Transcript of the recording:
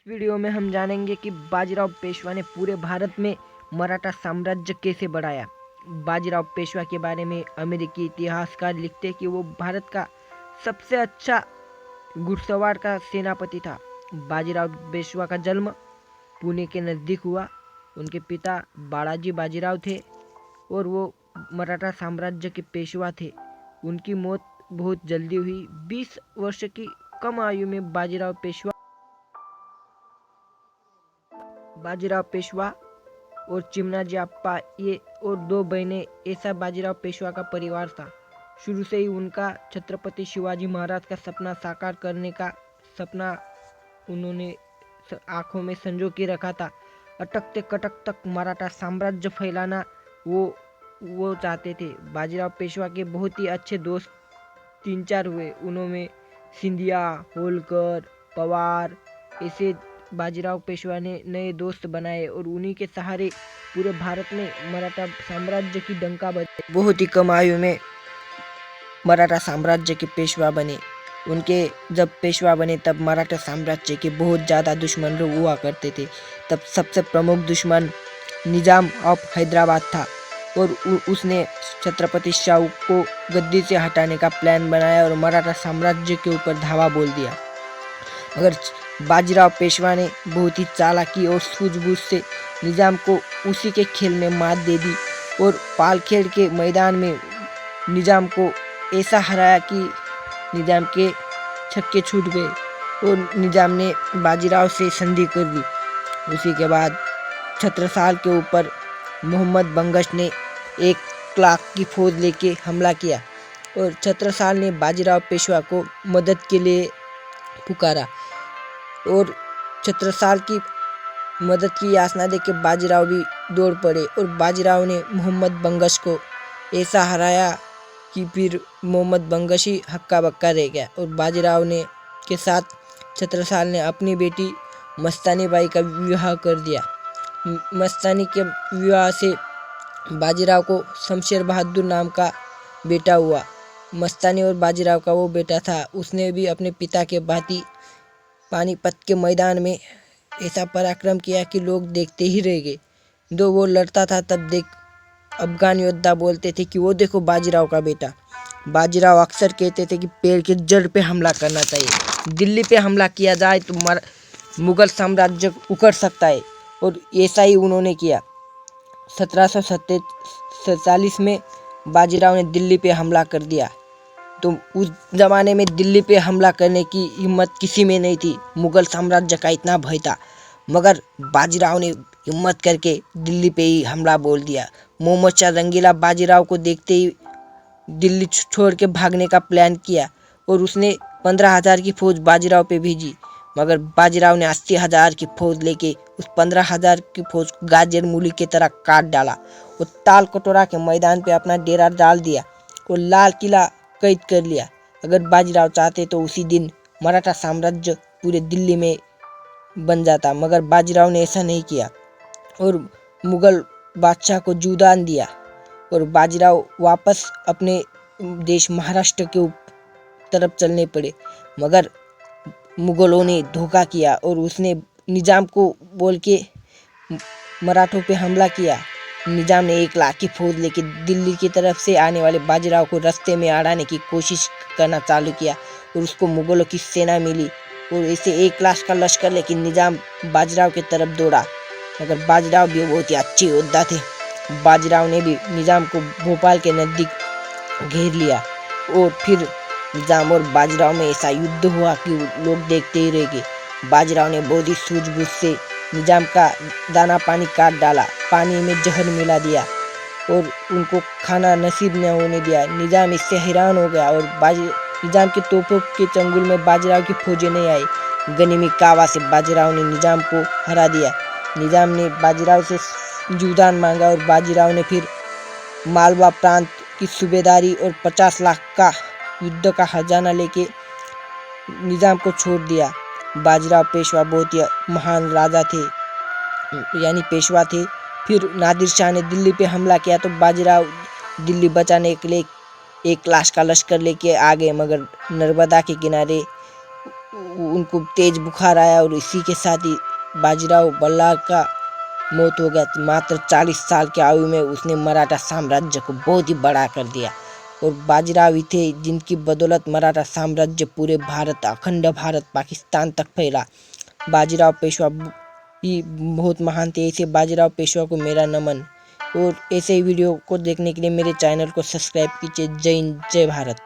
Video में हम जानेंगे कि बाजीराव पेशवा ने पूरे भारत में मराठा साम्राज्य कैसे बढ़ाया। बाजीराव पेशवा के बारे में अमेरिकी इतिहासकार लिखते हैं कि वो भारत का सबसे अच्छा घुड़सवार का सेनापति था। बाजीराव पेशवा का जन्म पुणे के नज़दीक हुआ। उनके पिता बालाजी बाजीराव थे और वो मराठा साम्राज्य के पेशवा थे। उनकी मौत बहुत जल्दी हुई। 20 वर्ष की कम आयु में बाजीराव पेशवा और चिमनाजी अप्पा ये और 2 बहनें, ऐसा बाजीराव पेशवा का परिवार था। शुरू से ही उनका छत्रपति शिवाजी महाराज का सपना साकार करने का सपना उन्होंने आंखों में संजो के रखा था। अटकते कटक तक मराठा साम्राज्य फैलाना वो चाहते थे। बाजीराव पेशवा के बहुत ही अच्छे दोस्त 3-4 हुए। उनमें सिंधिया, होलकर, पवार, ऐसे बाजीराव पेशवा ने नए दोस्त बनाए और उन्हीं के सहारे पूरे भारत में मराठा साम्राज्य की डंका बजे। बहुत ही कम आयु में मराठा साम्राज्य के पेशवा बने। उनके जब पेशवा बने तब मराठा साम्राज्य के बहुत ज़्यादा दुश्मन लोग हुआ करते थे। तब सबसे प्रमुख दुश्मन निजाम ऑफ हैदराबाद था और उसने छत्रपति शाहू को गद्दी से हटाने का प्लान बनाया और मराठा साम्राज्य के ऊपर धावा बोल दिया। मगर बाजीराव पेशवा ने बहुत ही चालाकी और सूझबूझ से निजाम को उसी के खेल में मात दे दी और पालखेड़ के मैदान में निजाम को ऐसा हराया कि निजाम के छक्के छूट गए और निजाम ने बाजीराव से संधि कर दी। उसी के बाद छत्रसाल के ऊपर मोहम्मद बंगश ने 1 लाख की फौज लेके हमला किया और छत्रसाल ने बाजीराव पेशवा को मदद के लिए पुकारा और छत्रसाल की मदद की याचना देके बाजीराव भी दौड़ पड़े और बाजीराव ने मोहम्मद बंगश को ऐसा हराया कि फिर मोहम्मद बंगश ही हक्का बक्का रह गया और बाजीराव ने के साथ छत्रसाल ने अपनी बेटी मस्तानी बाई का विवाह कर दिया। मस्तानी के विवाह से बाजीराव को शमशेर बहादुर नाम का बेटा हुआ। मस्तानी और बाजीराव का वो बेटा था, उसने भी अपने पिता के भांति पानीपत के मैदान में ऐसा पराक्रम किया कि लोग देखते ही रह गए। दो वो लड़ता था तब देख अफगान योद्धा बोलते थे कि वो देखो बाजीराव का बेटा। बाजीराव अक्सर कहते थे कि पेड़ के जड़ पे हमला करना चाहिए, दिल्ली पे हमला किया जाए तो मुगल साम्राज्य उखड़ सकता है और ऐसा ही उन्होंने किया। 1747 में बाजीराव ने दिल्ली पे हमला कर दिया। तो उस ज़माने में दिल्ली पे हमला करने की हिम्मत किसी में नहीं थी, मुगल साम्राज्य का इतना भय था। मगर बाजीराव ने हिम्मत करके दिल्ली पे ही हमला बोल दिया। मोहम्मद शाह रंगीला बाजीराव को देखते ही दिल्ली छोड़ के भागने का प्लान किया और उसने 15,000 की फौज बाजीराव पे भेजी। मगर बाजीराव ने 80,000 की फौज लेके उस 15,000 की फौज को गाजर मूली की तरह काट डाला और ताल कटोरा के मैदान पे अपना डेरा डाल दिया और लाल किला कैद कर लिया। अगर बाजीराव चाहते तो उसी दिन मराठा साम्राज्य पूरे दिल्ली में बन जाता, मगर बाजीराव ने ऐसा नहीं किया और मुगल बादशाह को जुदान दिया और बाजीराव वापस अपने देश महाराष्ट्र के तरफ चलने पड़े। मगर मुगलों ने धोखा किया और उसने निजाम को बोल के मराठों पे हमला किया। निजाम ने 1 लाख की फौज लेके दिल्ली की तरफ से आने वाले बाजीराव को रास्ते में अड़ाने की कोशिश करना चालू किया और उसको मुगलों की सेना मिली और ऐसे 1 लाख का लश्कर लेकिन निजाम बाजीराव की तरफ दौड़ा। मगर बाजीराव भी बहुत ही अच्छे योद्धा थे। बाजीराव ने भी निजाम को भोपाल के नज़दीक घेर लिया और फिर निजाम और बाजीराव में ऐसा युद्ध हुआ कि लोग देखते ही रह गए। बाजीराव ने बहुत ही सूझबूझ से निजाम का दाना पानी काट डाला, पानी में जहर मिला दिया और उनको खाना नसीब न होने दिया। निजाम इससे हैरान हो गया और निजाम के तोपों के चंगुल में बाजीराव की फौजें नहीं आई। गनीमी कावा से बाजीराव ने निजाम को हरा दिया। निजाम ने बाजीराव से जुदान मांगा और बाजीराव ने फिर मालवा प्रांत की सूबेदारी और 50 लाख का युद्ध का खजाना लेके निजाम को छोड़ दिया। बाजीराव पेशवा बहुत ही महान राजा थे, यानी पेशवा थे। फिर नादिर शाह ने दिल्ली पे हमला किया तो बाजीराव दिल्ली बचाने के लिए 1 लाख का लश्कर लेके आ गए, मगर नर्मदा के किनारे उनको तेज बुखार आया और इसी के साथ ही बाजीराव बल्लाळ का मौत हो गया। मात्र 40 साल की आयु में उसने मराठा साम्राज्य को बहुत ही बड़ा कर दिया और बाजीराव ही थे जिनकी बदौलत मराठा साम्राज्य पूरे भारत, अखंड भारत, पाकिस्तान तक फैला। बाजीराव पेशवा ही बहुत महान थे। ऐसे बाजीराव पेशवा को मेरा नमन। और ऐसे ही वीडियो को देखने के लिए मेरे चैनल को सब्सक्राइब कीजिए। जय हिंद, जय भारत।